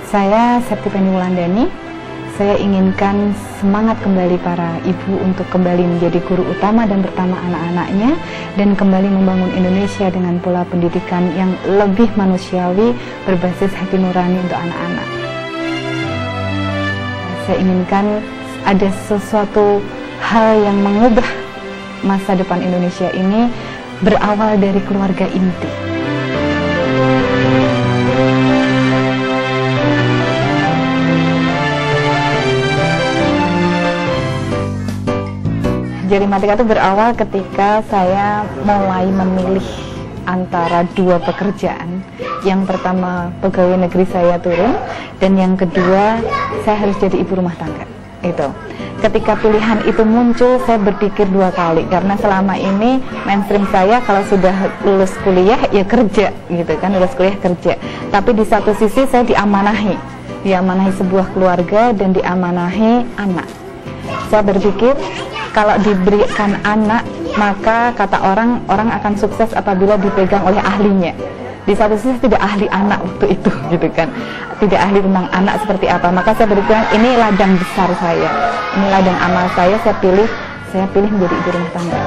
Saya Septipendi Wulandani. Saya inginkan semangat kembali para ibu untuk kembali menjadi guru utama dan pertama anak-anaknya, dan kembali membangun Indonesia dengan pola pendidikan yang lebih manusiawi berbasis hati nurani untuk anak-anak. Saya inginkan ada sesuatu hal yang mengubah masa depan Indonesia ini berawal dari keluarga inti. Jadi Matika itu berawal ketika saya mulai memilih antara dua pekerjaan. Yang pertama, pegawai negeri saya turun, dan yang kedua, saya harus jadi ibu rumah tangga. Itu. Ketika pilihan itu muncul, saya berpikir dua kali, karena selama ini mainstream saya kalau sudah lulus kuliah ya kerja, gitu kan, lulus kuliah kerja. Tapi di satu sisi saya diamanahi sebuah keluarga dan diamanahi anak. Saya berpikir kalau diberikan anak, maka kata orang akan sukses apabila dipegang oleh ahlinya. Di satu sisi tidak ahli anak waktu itu, gitu kan, tidak ahli tentang anak seperti apa. Maka saya berpikir ini ladang besar saya, ini ladang amal saya pilih menjadi ibu rumah tangga.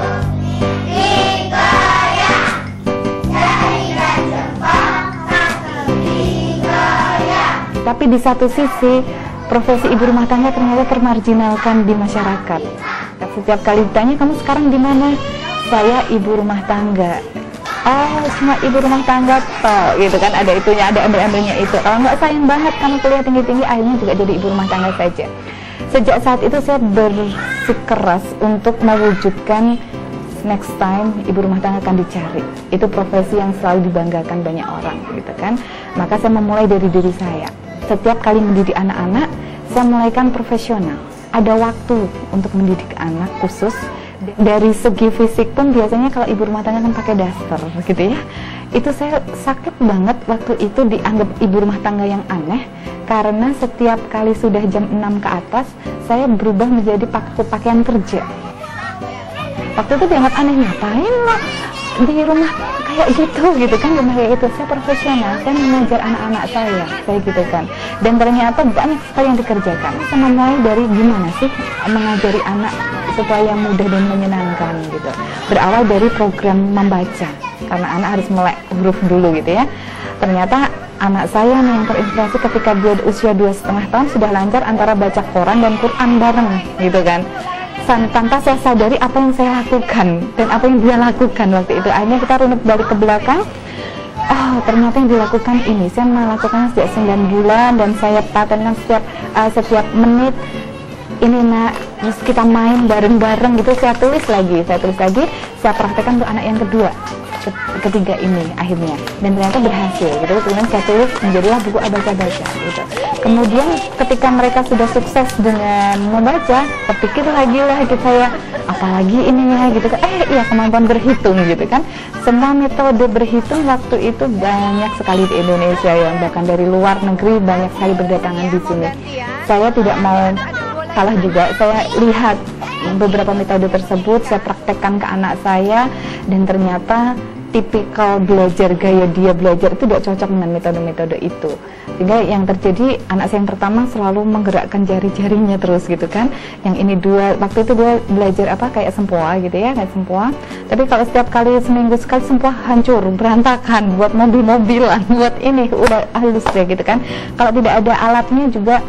Tapi di satu sisi profesi ibu rumah tangga ternyata termarginalkan di masyarakat. Setiap kali ditanya, kamu sekarang di mana? Saya ibu rumah tangga. Oh, cuma ibu rumah tangga toh, gitu kan, ada itunya, ada ambil-ambilnya itu. Oh, nggak, sayang banget kamu kuliah tinggi-tinggi, akhirnya juga jadi ibu rumah tangga saja. Sejak saat itu saya bersikeras untuk mewujudkan next time ibu rumah tangga akan dicari. Itu profesi yang selalu dibanggakan banyak orang, gitu kan. Maka saya memulai dari diri saya. Setiap kali mendidik anak-anak, saya mulaikan profesional. Ada waktu untuk mendidik anak khusus. Dari segi fisik pun biasanya kalau ibu rumah tangga kan pakai daster, gitu ya. Itu saya sakit banget waktu itu dianggap ibu rumah tangga yang aneh, karena setiap kali sudah jam 6 ke atas, saya berubah menjadi pakaian kerja. Waktu itu dianggap aneh, ngapain lo di rumah kayak gitu kan, rumah kayak gitu. Saya profesional, saya mengajar anak-anak saya gitu kan. Dan ternyata banyak sekali yang dikerjakan. Saya mulai dari gimana sih mengajari anak supaya mudah dan menyenangkan gitu. Berawal dari program membaca, karena anak harus melek huruf dulu gitu ya. Ternyata anak saya nih yang terinspirasi ketika dia usia 2,5 tahun sudah lancar antara baca koran dan Quran bareng gitu kan. Tanpa saya sadari apa yang saya lakukan dan apa yang dia lakukan waktu itu. Akhirnya kita runut balik ke belakang. Oh, ternyata yang dilakukan ini. Saya melakukannya sejak 9 bulan dan saya patenkan setiap menit. Ini nak, terus kita main bareng-bareng gitu. Saya tulis lagi. Saya praktekkan untuk anak yang ketiga ini akhirnya, dan ternyata berhasil gitu. Kemudian saya tulis menjadilah buku Abaca-Baca gitu. Kemudian ketika mereka sudah sukses dengan membaca, terpikir lagi lah gitu saya, apalagi ininya gitu kan, iya kemampuan berhitung gitu kan. Semua metode berhitung waktu itu banyak sekali di Indonesia, yang bahkan dari luar negeri banyak sekali berdatangan di sini. Saya tidak mau kalah juga, saya lihat beberapa metode tersebut, saya praktekkan ke anak saya, dan ternyata tipikal belajar, gaya dia belajar itu tidak cocok dengan metode-metode itu. Sehingga yang terjadi, anak saya yang pertama selalu menggerakkan jari-jarinya terus gitu kan. Yang ini waktu itu dia belajar kayak sempoa gitu ya, kayak sempoa. Tapi kalau setiap kali seminggu sekali sempoa hancur, berantakan, buat mobil-mobilan, buat ini udah halus ya gitu kan. Kalau tidak ada alatnya juga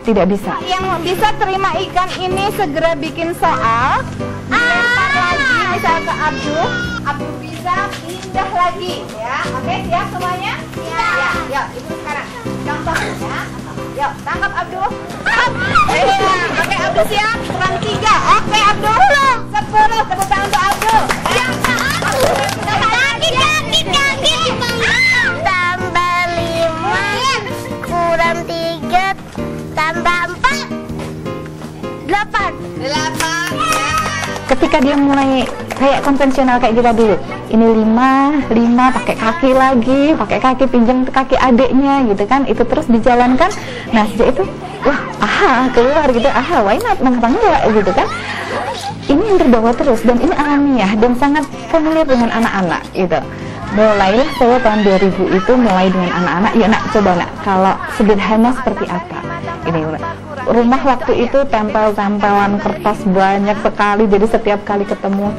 tidak bisa. Yang bisa terima ikan ini segera bikin soal, dilempar lagi misal ke Abdul bisa pindah lagi ya. Oke, siap semuanya? Ya. Yuk, ibu sekarang contoh ya. Yuk, tangkap Abdul. Oke, Abdul siap. Kurang 3. Oke, Abdul. 10. Tepuk tangan untuk Abdul. Tambah 5 kurang 3 tambah 4 8. Ketika dia mulai kayak konvensional kayak kita dulu, ini 5 pakai kaki lagi, pakai kaki, pinjam kaki adiknya gitu kan, itu terus dijalankan. Nah sejak itu, wah, keluar gitu, why not, mengapa enggak gitu kan. Ini yang terbawa terus, dan ini alamiah dan sangat familiar dengan anak-anak gitu. mulailah saya tahun 2000 itu mulai dengan anak-anak. Ya nak, coba nak, kalau sederhana seperti apa ini rumah waktu itu, tempel-tempelan kertas banyak sekali, jadi setiap kali ketemu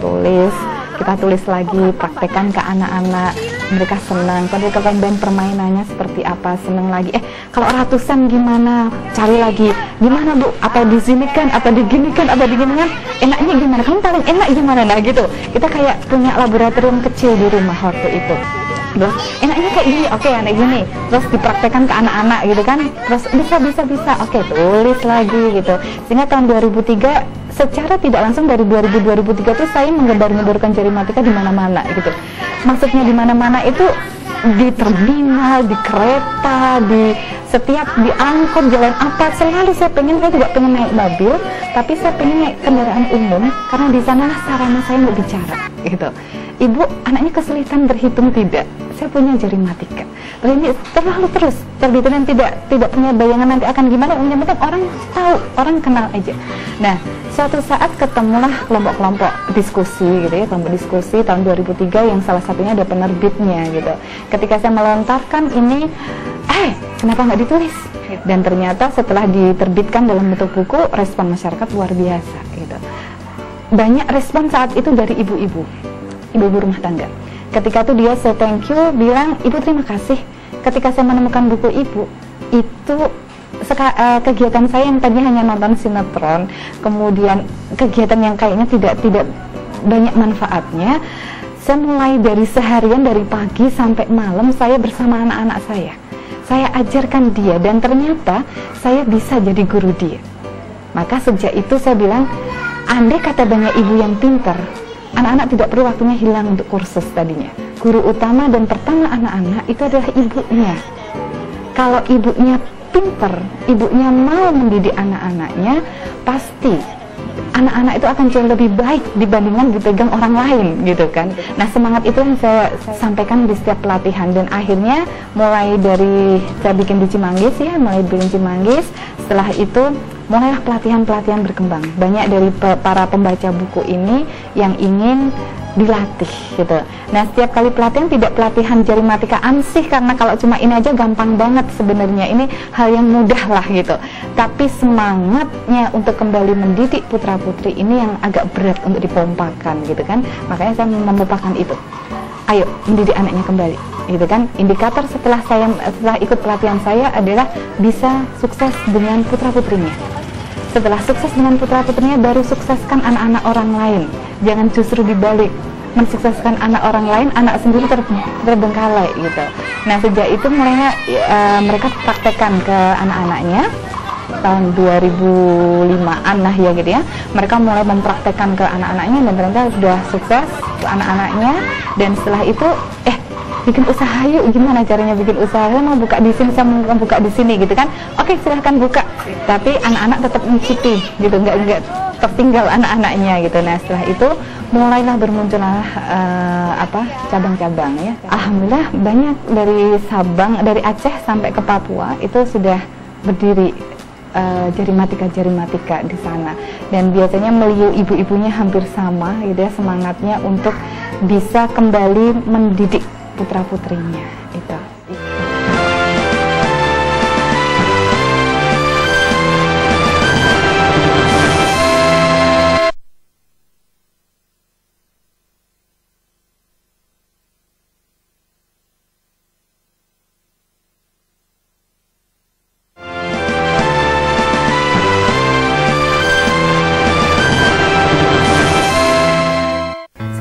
kita tulis lagi, praktekkan ke anak-anak, mereka senang. Kalau kemudian permainannya seperti apa, senang lagi. Kalau ratusan gimana, cari lagi, gimana Bu, apa disinikan, apa diginikan, apa diginikan, enaknya gimana, kamu paling enak gimana, nah gitu. Kita kayak punya laboratorium kecil di rumah waktu itu. Terus enaknya kayak gini, oke, anak gini, terus dipraktekkan ke anak-anak gitu kan, terus bisa, oke, tulis lagi gitu. Sehingga tahun 2003 secara tidak langsung dari 2003 tuh saya menggembar-gemborkan jarimatika di mana-mana gitu. Maksudnya di mana-mana itu di terminal, di kereta, di setiap di angkot, jalan apa, selalu saya juga pengen naik mobil, tapi saya pengen naik kendaraan umum karena di sana sarana saya mau bicara gitu. Ibu, anaknya kesulitan berhitung tidak? Saya punya jarimatika. Terus ini terlalu terus terbitin dan tidak punya bayangan nanti akan gimana. Yang penting orang tahu, orang kenal aja. Nah, suatu saat ketemulah kelompok-kelompok diskusi gitu ya, kelompok diskusi tahun 2003 yang salah satunya ada penerbitnya gitu. Ketika saya melontarkan ini, kenapa nggak ditulis? Dan ternyata setelah diterbitkan dalam bentuk buku, respon masyarakat luar biasa gitu. Banyak respon saat itu dari ibu-ibu rumah tangga. Ketika itu dia say thank you, bilang, Ibu terima kasih. Ketika saya menemukan buku Ibu, itu kegiatan saya yang tadinya hanya nonton sinetron, kemudian kegiatan yang kayaknya tidak banyak manfaatnya, saya mulai dari seharian, dari pagi sampai malam saya bersama anak-anak saya ajarkan dia, dan ternyata saya bisa jadi guru dia. Maka sejak itu saya bilang, andai kata banyak ibu yang pintar, anak-anak tidak perlu waktunya hilang untuk kursus tadinya. Guru utama dan pertama anak-anak itu adalah ibunya. Kalau ibunya pinter, ibunya mau mendidik anak-anaknya, pasti anak-anak itu akan jauh lebih baik dibandingkan dipegang orang lain gitu kan. Nah, semangat itu yang saya sampaikan di setiap pelatihan, dan akhirnya mulai dari saya bikin di Cimanggis ya, setelah itu mulailah pelatihan-pelatihan berkembang. Banyak dari para pembaca buku ini yang ingin dilatih gitu. Nah, setiap kali pelatihan tidak pelatihan jarimatika ansih, karena kalau cuma ini aja gampang banget sebenarnya, ini hal yang mudah lah gitu. Tapi semangatnya untuk kembali mendidik putra-putri ini yang agak berat untuk dipompakan gitu kan. Makanya saya memupakan itu. Ayo mendidik anaknya kembali gitu kan. Indikator setelah ikut pelatihan saya adalah bisa sukses dengan putra-putrinya. Setelah sukses dengan putra-putrinya, baru sukseskan anak-anak orang lain. Jangan justru dibalik, mensukseskan anak orang lain, anak sendiri terbengkalai gitu. Nah, sejak itu mulainya mereka praktekkan ke anak-anaknya. Tahun 2005-an lah ya gitu ya, mereka mulai mempraktekkan ke anak-anaknya, dan ternyata sudah sukses ke anak-anaknya. Dan setelah itu bikin usaha yuk, gimana caranya bikin usaha, saya mau buka di sini, saya mau buka di sini gitu kan. Oke, silahkan buka, tapi anak-anak tetap mencicipi gitu, nggak tertinggal anak-anaknya gitu. Nah, setelah itu mulailah bermunculah cabang-cabang ya. Alhamdulillah banyak, dari Sabang, dari Aceh sampai ke Papua itu sudah berdiri jarimatika di sana. Dan biasanya meliu ibu-ibunya hampir sama gitu ya, semangatnya untuk bisa kembali mendidik putra-putrinya itu.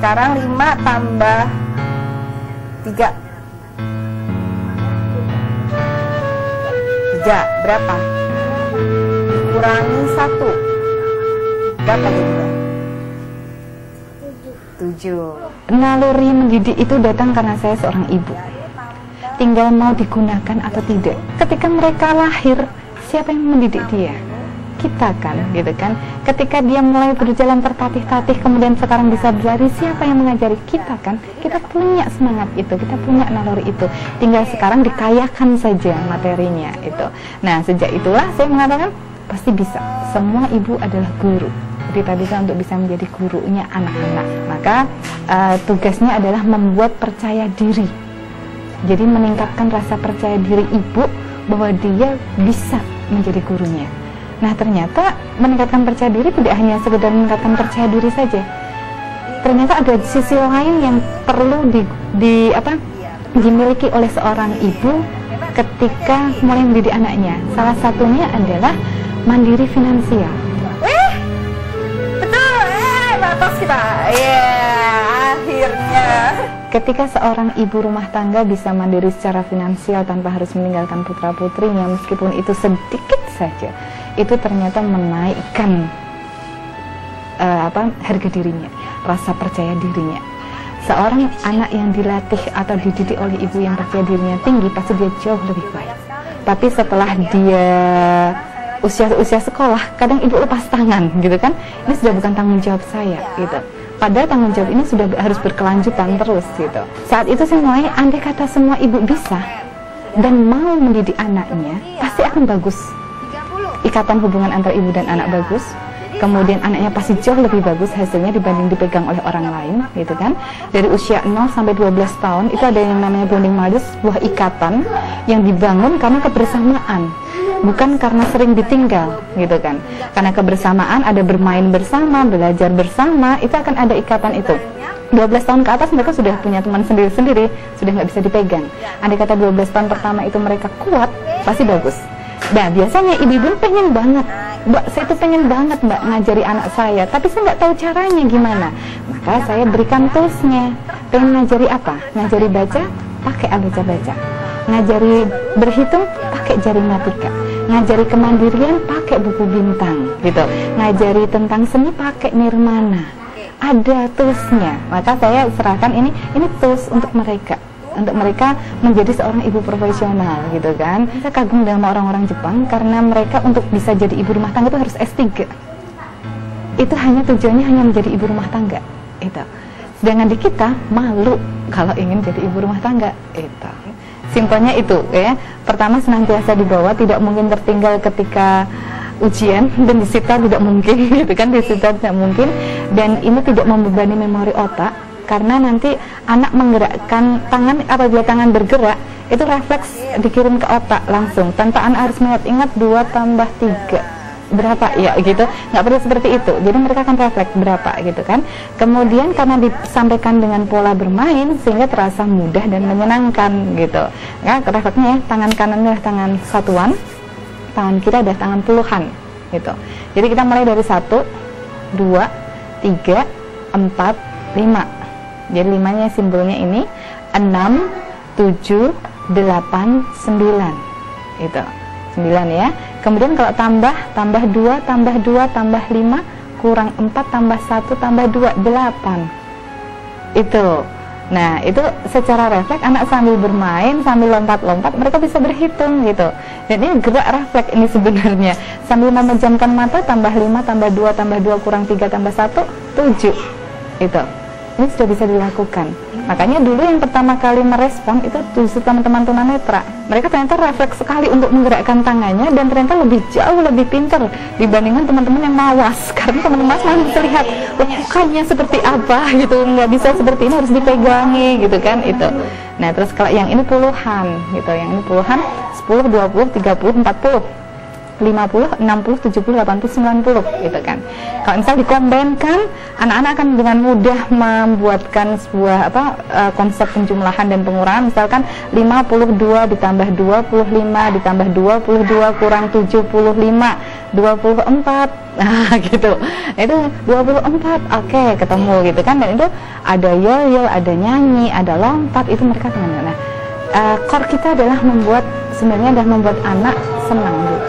Sekarang 5 tambah 3 berapa? Kurangi 1 berapa juga? 7. Naluri mendidik itu datang karena saya seorang ibu. Tinggal mau digunakan atau tidak. Ketika mereka lahir, siapa yang mendidik dia? Kita kan, gitu kan. Ketika dia mulai berjalan tertatih-tatih, kemudian sekarang bisa berlari, siapa yang mengajari? Kita kan. Kita punya semangat itu, kita punya naluri itu. Tinggal sekarang dikayakan saja materinya itu. Nah, sejak itulah saya mengatakan pasti bisa. Semua ibu adalah guru. Rita Bisa untuk bisa menjadi gurunya anak-anak. Maka tugasnya adalah membuat percaya diri. Jadi meningkatkan rasa percaya diri ibu bahwa dia bisa menjadi gurunya. Nah, ternyata meningkatkan percaya diri tidak hanya sekedar meningkatkan percaya diri saja. Ternyata ada sisi lain yang perlu dimiliki oleh seorang ibu ketika mulai mendidik anaknya. Salah satunya adalah mandiri finansial. Betul, batas kita. Akhirnya. Ketika seorang ibu rumah tangga bisa mandiri secara finansial tanpa harus meninggalkan putra-putrinya, meskipun itu sedikit saja, itu ternyata menaikkan harga dirinya, rasa percaya dirinya. Seorang anak yang dilatih atau dididik oleh ibu yang percaya dirinya tinggi, pasti dia jauh lebih baik. Tapi setelah dia usia sekolah, kadang ibu lepas tangan, gitu kan? Ini sudah bukan tanggung jawab saya, gitu. Padahal tanggung jawab ini sudah harus berkelanjutan terus, gitu. Saat itu saya mulai, andai kata semua ibu bisa dan mau mendidik anaknya, pasti akan bagus. Ikatan hubungan antara ibu dan anak bagus. Kemudian anaknya pasti jauh lebih bagus hasilnya dibanding dipegang oleh orang lain, gitu kan. Dari usia 0 sampai 12 tahun itu ada yang namanya bonding modus, sebuah ikatan yang dibangun karena kebersamaan, bukan karena sering ditinggal, gitu kan. Karena kebersamaan, ada bermain bersama, belajar bersama, itu akan ada ikatan itu. 12 tahun ke atas mereka sudah punya teman sendiri-sendiri, sudah nggak bisa dipegang. Andai kata 12 tahun pertama itu mereka kuat, pasti bagus. Nah, biasanya ibu-ibu pengen banget, Mbak, saya tuh pengen banget Mbak ngajari anak saya, tapi saya nggak tahu caranya gimana. Maka saya berikan toolsnya. Pengen ngajari apa? Ngajari baca, pakai baca-baca. Ngajari berhitung, pakai Jarimatika. Ngajari kemandirian, pakai buku bintang, gitu. Ngajari tentang seni, pakai Nirmana. Ada toolsnya. Maka saya serahkan ini tools untuk mereka. Untuk mereka menjadi seorang ibu profesional, gitu kan. Saya kagum dengan orang-orang Jepang karena mereka untuk bisa jadi ibu rumah tangga itu harus S3. Itu hanya tujuannya hanya menjadi ibu rumah tangga, itu. Sedangkan di kita malu kalau ingin jadi ibu rumah tangga, itu. Simpelnya itu, ya. Pertama, senantiasa dibawa, tidak mungkin tertinggal ketika ujian, dan disita tidak mungkin, gitu kan. Disita tidak mungkin, dan ini tidak membebani memori otak. Karena nanti anak menggerakkan tangan, apabila tangan bergerak itu refleks dikirim ke otak langsung tanpa anak harus ingat 2 tambah 3 berapa ya, gitu. Nggak perlu seperti itu, jadi mereka akan refleks berapa, gitu kan. Kemudian karena disampaikan dengan pola bermain sehingga terasa mudah dan menyenangkan, gitu ya. Refleksnya ya, tangan kanan adalah tangan satuan, tangan kiri adalah tangan puluhan, gitu. Jadi kita mulai dari 1, 2, 3, 4, 5. Jadi 5-nya simbolnya ini 6, 7, 8, 9. Itu 9 ya. Kemudian kalau tambah 2, tambah 2, tambah 5, kurang 4, tambah 1, tambah 2, 8. Itu. Nah, itu secara refleks anak sambil bermain, sambil lompat-lompat, mereka bisa berhitung, gitu. Dan ini gerak refleks ini sebenarnya. Sambil memejamkan mata, tambah 5, tambah 2, tambah 2, kurang 3, tambah 1, 7. Itu. Ini sudah bisa dilakukan. Makanya dulu yang pertama kali merespon itu justru teman-teman tunanetra. Mereka ternyata refleks sekali untuk menggerakkan tangannya dan ternyata jauh lebih pintar dibandingkan teman-teman yang mawas. Karena teman-teman mawas bisa lihat mukanya seperti apa, gitu, nggak bisa seperti ini, harus dipegangi, gitu kan, itu. Nah, terus kalau yang ini puluhan, gitu, yang ini puluhan, 10, 20, 30, 40. 50, 60, 70, 80, 90, gitu kan. Kalau misal dikombinkan, anak-anak akan dengan mudah membuatkan sebuah konsep penjumlahan dan pengurangan. Misalkan 52 ditambah 25 ditambah 22 kurang 75, 24. Nah, gitu. Itu 24. Oke, ketemu, gitu kan. Dan itu ada yel-yel, ada nyanyi, ada lompat, itu mereka teman-teman. Nah, core kita adalah membuat anak senang, gitu.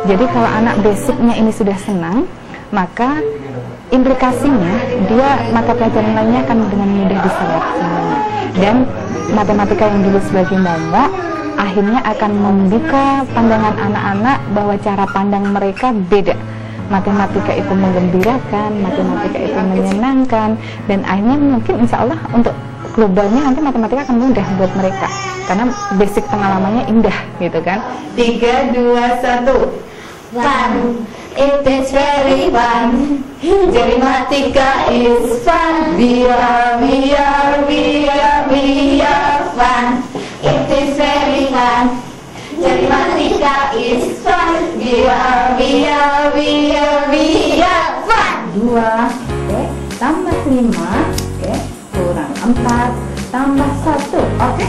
Jadi kalau anak basicnya ini sudah senang, maka implikasinya dia mata pelajaran lainnya akan dengan mudah diserap semuanya. Dan matematika yang dulu sebagai momok akhirnya akan membuka pandangan anak-anak bahwa cara pandang mereka beda. Matematika itu menggembirakan, matematika itu menyenangkan, dan akhirnya mungkin insya Allah untuk globalnya nanti matematika akan mudah buat mereka karena basic pengalamannya indah, gitu kan. 3, 2, 1. fun. It is very fun. Jarimatika is fun. We are fun. It is very fun. Jarimatika is fun. We are fun. 2, oke, tambah 5, oke, kurang 4, tambah 1, oke,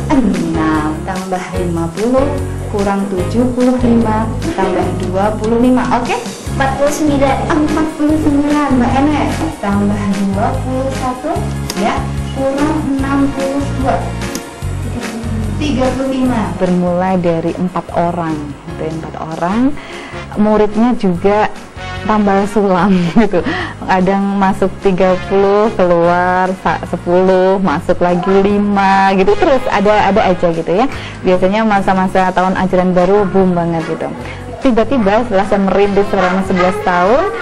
6, tambah 50, kurang 75, tambah 25, oke, 49, Mbak Enes, tambah 21, ya, kurang 62, 35. Bermulai dari 4 orang, dari 4 orang, muridnya juga tambal sulam gitu. Kadang masuk 30, keluar 10, masuk lagi 5 gitu, terus ada aja gitu ya. Biasanya masa-masa tahun ajaran baru boom banget gitu. Tiba-tiba setelah saya merintis selama 11 tahun,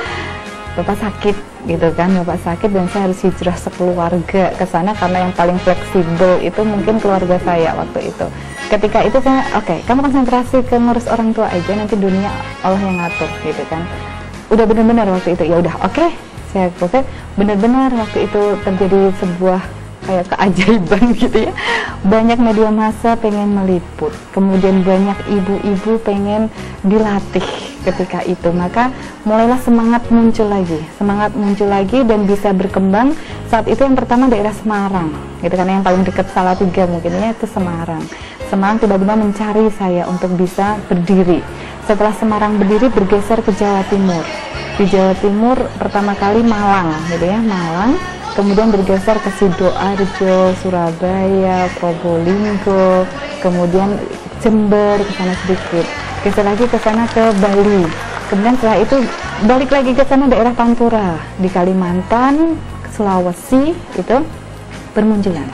Bapak sakit gitu kan, Bapak sakit dan saya harus hijrah sekeluarga ke sana karena yang paling fleksibel itu mungkin keluarga saya waktu itu. Ketika itu saya, oke, kamu konsentrasi ke ngurus orang tua aja, nanti dunia Allah yang ngatur gitu kan. Udah benar-benar waktu itu, ya udah oke, saya benar-benar waktu itu terjadi sebuah kayak keajaiban gitu ya. Banyak media massa pengen meliput, kemudian banyak ibu-ibu pengen dilatih ketika itu, maka mulailah semangat muncul lagi dan bisa berkembang. Saat itu yang pertama daerah Semarang gitu, karena yang paling dekat Salatiga mungkin ya itu Semarang tiba-tiba mencari saya untuk bisa berdiri. Setelah Semarang berdiri, bergeser ke Jawa Timur. Di Jawa Timur pertama kali Malang gitu ya, Malang, kemudian bergeser ke Sidoarjo, Surabaya, Probolinggo, kemudian Jember, ke sana sedikit, geser lagi ke sana ke Bali, kemudian setelah itu balik lagi ke sana daerah Pantura, di Kalimantan, Sulawesi itu bermunculan,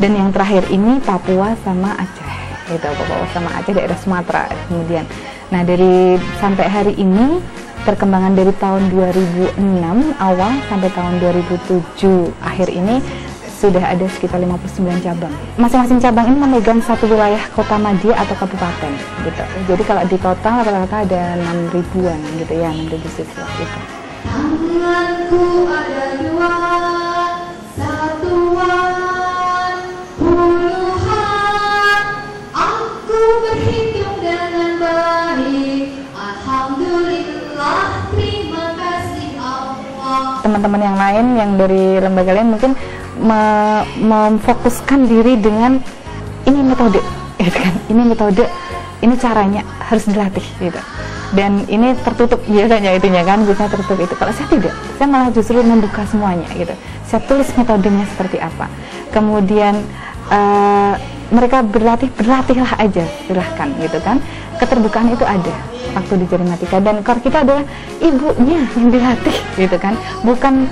dan yang terakhir ini Papua sama Aceh gitu, Papua sama Aceh, daerah Sumatera kemudian. Nah, dari sampai hari ini perkembangan dari tahun 2006 awal sampai tahun 2007 akhir ini sudah ada sekitar 59 cabang. Masing-masing cabang ini memegang satu wilayah kota madya atau kabupaten gitu. Jadi kalau di total rata-rata ada 6.000-an gitu ya, 6.000 siswa gitu. Tanganku ada 2, satuan puluhan. Aku berhitung dengan baik. Alhamdulillah, terima kasih Allah. Teman-teman yang lain yang dari lembaga lain mungkin memfokuskan diri dengan ini metode, gitu kan? Ini metode, ini caranya harus dilatih, gitu. Dan ini tertutup biasanya itunya kan, biasanya tertutup itu. Kalau saya tidak, saya malah justru membuka semuanya, gitu. Saya tulis metodenya seperti apa. Kemudian mereka berlatihlah aja, silahkan, gitu kan? Keterbukaan itu ada waktu di Jarimatika, dan core kita adalah ibunya yang dilatih gitu kan, bukan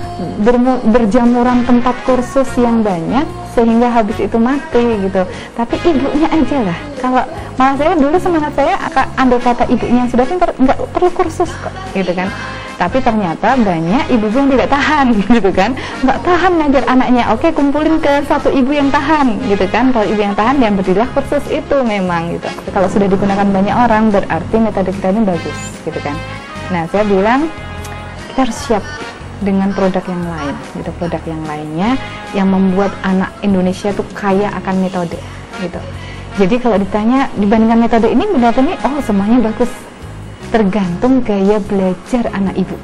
berjamuran tempat kursus yang banyak sehingga habis itu mati gitu, tapi ibunya aja lah. Kalau malah saya dulu semangat saya andai kata ibunya yang sudah pintar nggak perlu kursus kok gitu kan, tapi ternyata banyak ibu-ibu yang tidak tahan gitu kan, nggak tahan ngajar anaknya. Oke, kumpulin ke satu ibu yang tahan gitu kan. Kalau ibu yang tahan, yang berdirilah kursus itu memang gitu. Kalau sudah digunakan banyak orang, berarti metode kita ini bagus gitu kan. Nah, saya bilang kita harus siap dengan produk yang lain gitu, produk yang lainnya yang membuat anak Indonesia tuh kaya akan metode gitu. Jadi kalau ditanya dibandingkan metode ini, benar-benar oh semuanya bagus, tergantung gaya belajar anak ibu,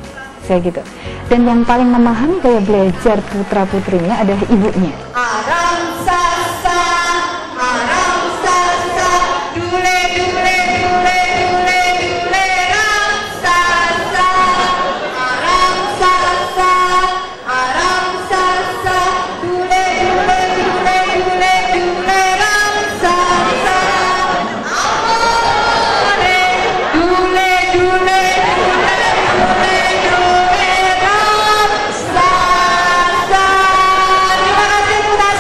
saya gitu. Dan yang paling memahami gaya belajar putra putrinya adalah ibunya. Aram sasa, dule dule dule dule dule ram sasa, aram sasa, dule dule dule dule dule ram sasa, amore, dule dule dule dule ram sasa. Terima kasih.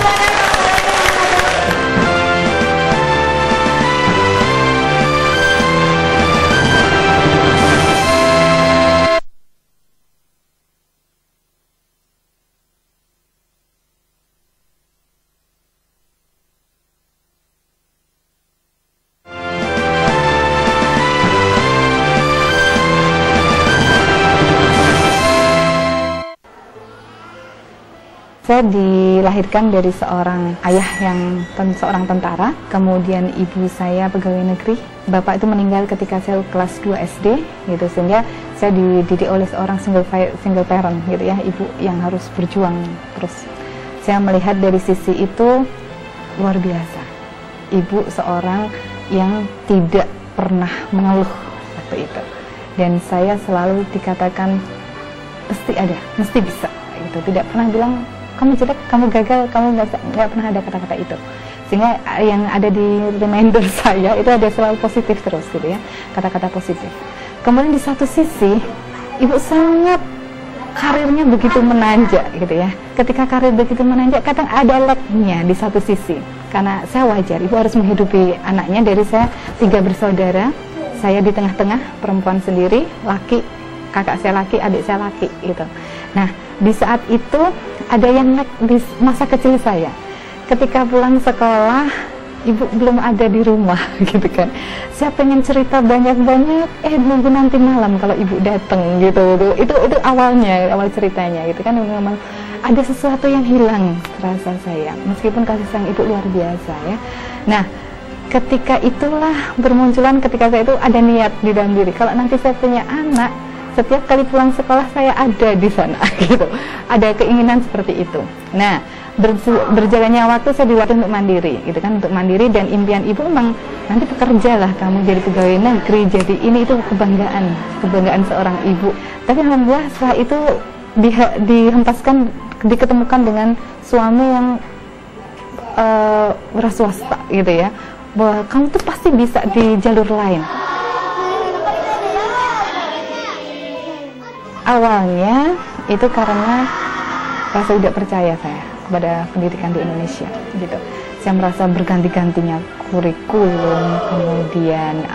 Saya dilahirkan dari seorang ayah yang seorang tentara, kemudian ibu saya pegawai negeri. Bapak itu meninggal ketika saya kelas 2 SD, gitu, sehingga saya dididik oleh seorang single parent, gitu ya, ibu yang harus berjuang terus. Saya melihat dari sisi itu luar biasa. Ibu seorang yang tidak pernah mengeluh waktu itu, dan saya selalu dikatakan pasti ada, mesti bisa, gitu. Tidak pernah bilang kamu jelek, kamu gagal, kamu nggak pernah ada kata-kata itu. Sehingga yang ada di reminder saya itu ada selalu positif terus, gitu ya, kata-kata positif. Kemudian di satu sisi ibu sangat karirnya begitu menanjak, gitu ya. Ketika karir begitu menanjak, kadang ada lag-nya di satu sisi. Karena saya wajar, ibu harus menghidupi anaknya. Dari saya 3 bersaudara, saya di tengah-tengah, perempuan sendiri, laki, kakak saya laki, adik saya laki, gitu. Nah, di saat itu ada yang lag di masa kecil saya. Ketika pulang sekolah, ibu belum ada di rumah, gitu kan. Saya pengen cerita banyak-banyak, nunggu nanti malam kalau ibu datang, gitu. Itu awalnya, awal ceritanya, gitu kan. Memang ada sesuatu yang hilang rasa saya, meskipun kasih sayang ibu luar biasa, ya. Nah, ketika itulah bermunculan, ketika saya itu ada niat di dalam diri, kalau nanti saya punya anak, setiap kali pulang sekolah saya ada di sana, gitu. Ada keinginan seperti itu. Nah, berjalannya waktu saya dilatih untuk mandiri, gitu kan, untuk mandiri, dan impian ibu memang nanti pekerjalah kamu jadi pegawai negeri, jadi ini, itu kebanggaan seorang ibu. Tapi alhamdulillah setelah itu diketemukan dengan suami yang swasta, gitu ya, bahwa kamu tuh pasti bisa di jalur lain. Awalnya itu karena rasa tidak percaya saya kepada pendidikan di Indonesia, gitu. Saya merasa berganti-gantinya kurikulum, kemudian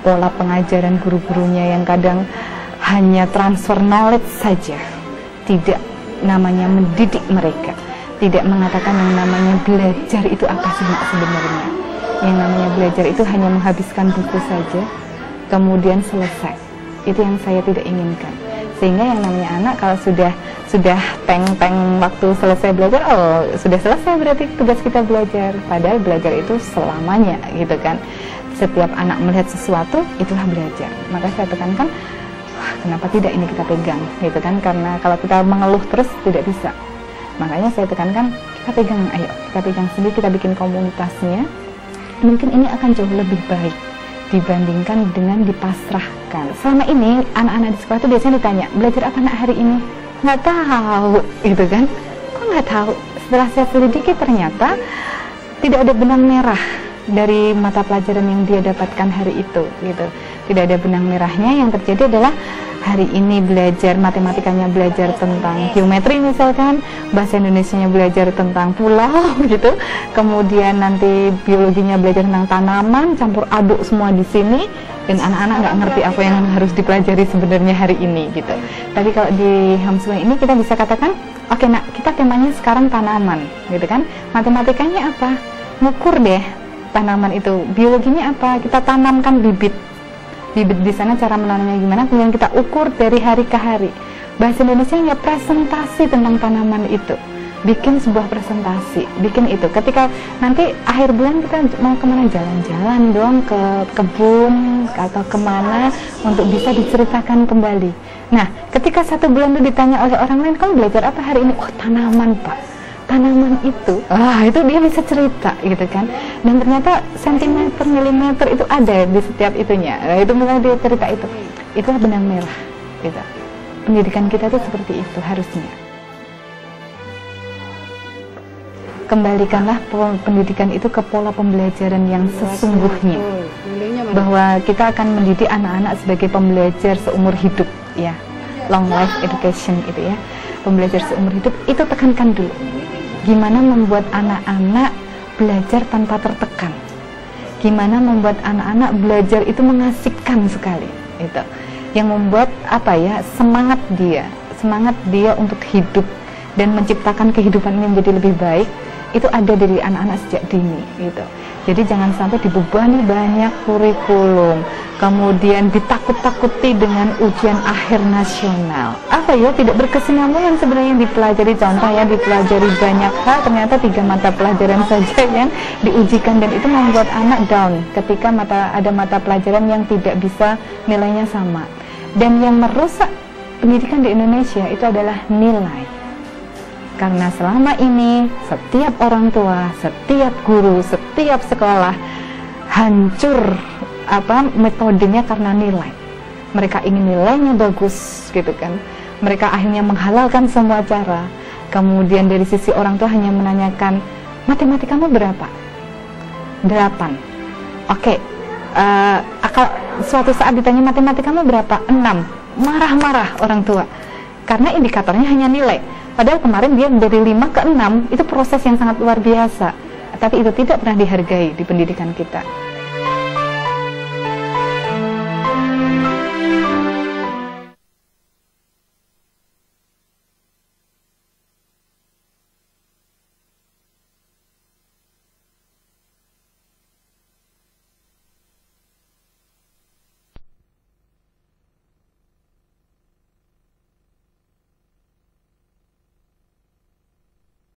pola pengajaran guru-gurunya yang kadang hanya transfer knowledge saja, tidak namanya mendidik mereka, tidak mengatakan yang namanya belajar itu apa sih sebenarnya. Yang namanya belajar itu hanya menghabiskan buku saja, kemudian selesai. Itu yang saya tidak inginkan. Sehingga yang namanya anak kalau sudah teng-teng waktu selesai belajar, oh sudah selesai berarti tugas kita belajar. Padahal belajar itu selamanya, gitu kan. Setiap anak melihat sesuatu, itulah belajar. Maka saya tekankan, kenapa tidak ini kita pegang, gitu kan. Karena kalau kita mengeluh terus tidak bisa. Makanya saya tekankan, kita pegang, ayo kita pegang sendiri, kita bikin komunitasnya. Mungkin ini akan jauh lebih baik dibandingkan dengan dipasrahkan. Selama ini anak-anak di sekolah itu biasanya ditanya, belajar apa nak hari ini? Nggak tahu, gitu kan. Kok nggak tahu? Setelah saya selidiki ternyata tidak ada benang merah dari mata pelajaran yang dia dapatkan hari itu, gitu. Tidak ada benang merahnya. Yang terjadi adalah hari ini belajar matematikanya, belajar tentang geometri misalkan, bahasa Indonesianya belajar tentang pulau, gitu. Kemudian nanti biologinya belajar tentang tanaman, campur aduk semua di sini, dan anak-anak nggak ngerti apa yang harus dipelajari sebenarnya hari ini, gitu. Tapi kalau di homeschooling ini kita bisa katakan, oke nak, kita temanya sekarang tanaman, gitu kan. Matematikanya apa? Ngukur deh tanaman itu. Biologinya apa? Kita tanamkan bibit di sana, cara menanamnya gimana, kemudian kita ukur dari hari ke hari. Bahasa Indonesia ya presentasi tentang tanaman itu, bikin sebuah presentasi, bikin itu. Ketika nanti akhir bulan kita mau kemana, jalan-jalan dong ke kebun atau kemana untuk bisa diceritakan kembali. Nah, ketika 1 bulan itu ditanya oleh orang lain, kamu belajar apa hari ini? Oh, tanaman pak. Tanaman itu, itu dia bisa cerita, gitu kan. Dan ternyata sentimeter, milimeter itu ada di setiap itunya. Nah, itu mulai dia cerita itu. Itulah benang merah, gitu. Pendidikan kita itu seperti itu harusnya. Kembalikanlah pendidikan itu ke pola pembelajaran yang sesungguhnya. Bahwa kita akan mendidik anak-anak sebagai pembelajar seumur hidup, ya. Long life education itu ya. Pembelajar seumur hidup, itu tekankan dulu. Gimana membuat anak-anak belajar tanpa tertekan. Gimana membuat anak-anak belajar itu mengasihkan sekali. Itu yang membuat semangat dia untuk hidup dan menciptakan kehidupan yang menjadi lebih baik, itu ada dari anak-anak sejak dini, gitu. Jadi jangan sampai dibebani banyak kurikulum, kemudian ditakut-takuti dengan ujian akhir nasional. Apa ya, tidak berkesinambungan sebenarnya yang dipelajari. Contoh ya, dipelajari banyak hal, ternyata 3 mata pelajaran saja yang diujikan, dan itu membuat anak down ketika ada mata pelajaran yang tidak bisa nilainya sama. Dan yang merusak pendidikan di Indonesia itu adalah nilai. Karena selama ini setiap orang tua, setiap guru, setiap sekolah hancur metodenya karena nilai. Mereka ingin nilainya bagus gitu kan. Mereka akhirnya menghalalkan semua cara. Kemudian dari sisi orang tua hanya menanyakan, matematikamu berapa? 8. Oke. Suatu saat ditanya matematikamu berapa? 6. Marah-marah orang tua karena indikatornya hanya nilai. Padahal kemarin dia dari 5 ke 6, itu proses yang sangat luar biasa, tapi itu tidak pernah dihargai di pendidikan kita.